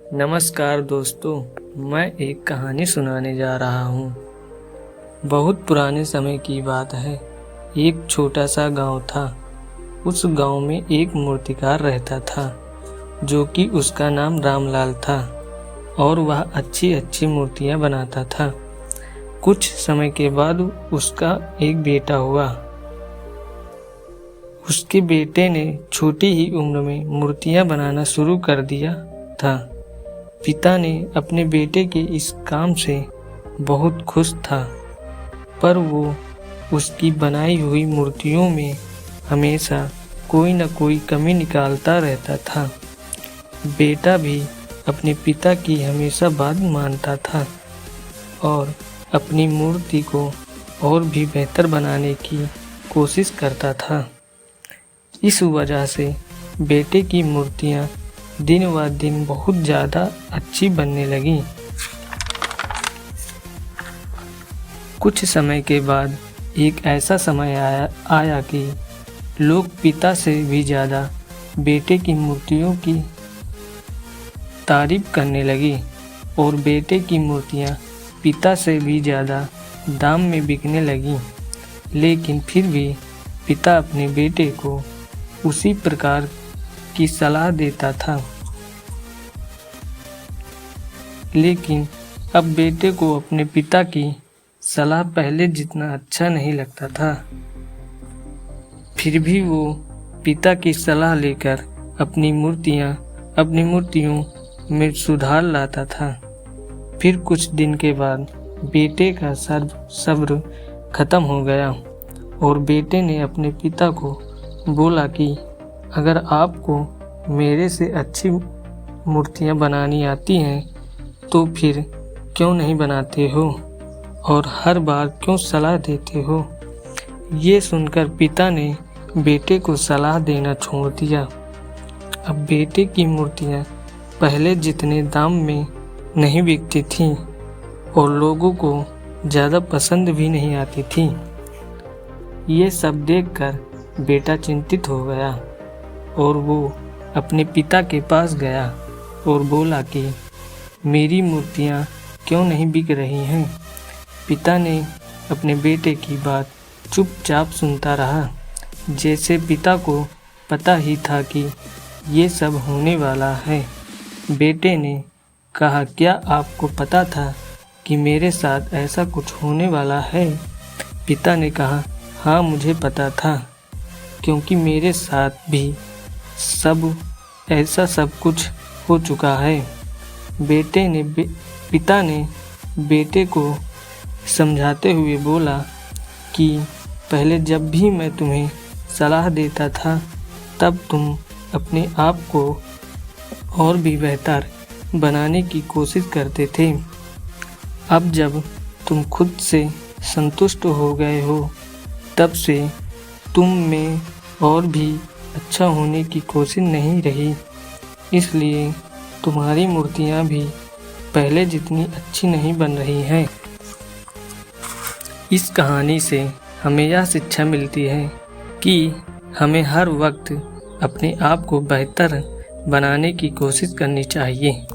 नमस्कार दोस्तों, मैं एक कहानी सुनाने जा रहा हूँ। बहुत पुराने समय की बात है। एक छोटा सा गांव था। उस गांव में एक मूर्तिकार रहता था, जो कि उसका नाम रामलाल था और वह अच्छी अच्छी मूर्तियाँ बनाता था। कुछ समय के बाद उसका एक बेटा हुआ। उसके बेटे ने छोटी ही उम्र में मूर्तियाँ बनाना शुरू कर दिया था। पिता ने अपने बेटे के इस काम से बहुत खुश था, पर वो उसकी बनाई हुई मूर्तियों में हमेशा कोई न कोई कमी निकालता रहता था। बेटा भी अपने पिता की हमेशा बात मानता था और अपनी मूर्ति को और भी बेहतर बनाने की कोशिश करता था। इस वजह से बेटे की मूर्तियाँ दिन ब दिन बहुत ज़्यादा अच्छी बनने लगीं। कुछ समय के बाद एक ऐसा समय आया कि लोग पिता से भी ज़्यादा बेटे की मूर्तियों की तारीफ करने लगी और बेटे की मूर्तियाँ पिता से भी ज़्यादा दाम में बिकने लगीं। लेकिन फिर भी पिता अपने बेटे को उसी प्रकार की सलाह देता था। लेकिन अब बेटे को अपने पिता की सलाह पहले जितना अच्छा नहीं लगता था। फिर भी वो पिता की सलाह लेकर अपनी मूर्तियों में सुधार लाता था। फिर कुछ दिन के बाद बेटे का सब्र खत्म हो गया और बेटे ने अपने पिता को बोला कि अगर आपको मेरे से अच्छी मूर्तियाँ बनानी आती हैं तो फिर क्यों नहीं बनाते हो और हर बार क्यों सलाह देते हो। ये सुनकर पिता ने बेटे को सलाह देना छोड़ दिया। अब बेटे की मूर्तियाँ पहले जितने दाम में नहीं बिकती थीं और लोगों को ज़्यादा पसंद भी नहीं आती थी। ये सब देखकर बेटा चिंतित हो गया और वो अपने पिता के पास गया और बोला कि मेरी मूर्तियाँ क्यों नहीं बिक रही हैं। पिता ने अपने बेटे की बात चुपचाप सुनता रहा, जैसे पिता को पता ही था कि ये सब होने वाला है। बेटे ने कहा, क्या आपको पता था कि मेरे साथ ऐसा कुछ होने वाला है? पिता ने कहा, हाँ मुझे पता था, क्योंकि मेरे साथ भी ऐसा सब कुछ हो चुका है। पिता ने बेटे को समझाते हुए बोला कि पहले जब भी मैं तुम्हें सलाह देता था तब तुम अपने आप को और भी बेहतर बनाने की कोशिश करते थे। अब जब तुम खुद से संतुष्ट हो गए हो तब से तुम में और भी अच्छा होने की कोशिश नहीं रही, इसलिए तुम्हारी मूर्तियाँ भी पहले जितनी अच्छी नहीं बन रही हैं। इस कहानी से हमें यह शिक्षा मिलती है कि हमें हर वक्त अपने आप को बेहतर बनाने की कोशिश करनी चाहिए।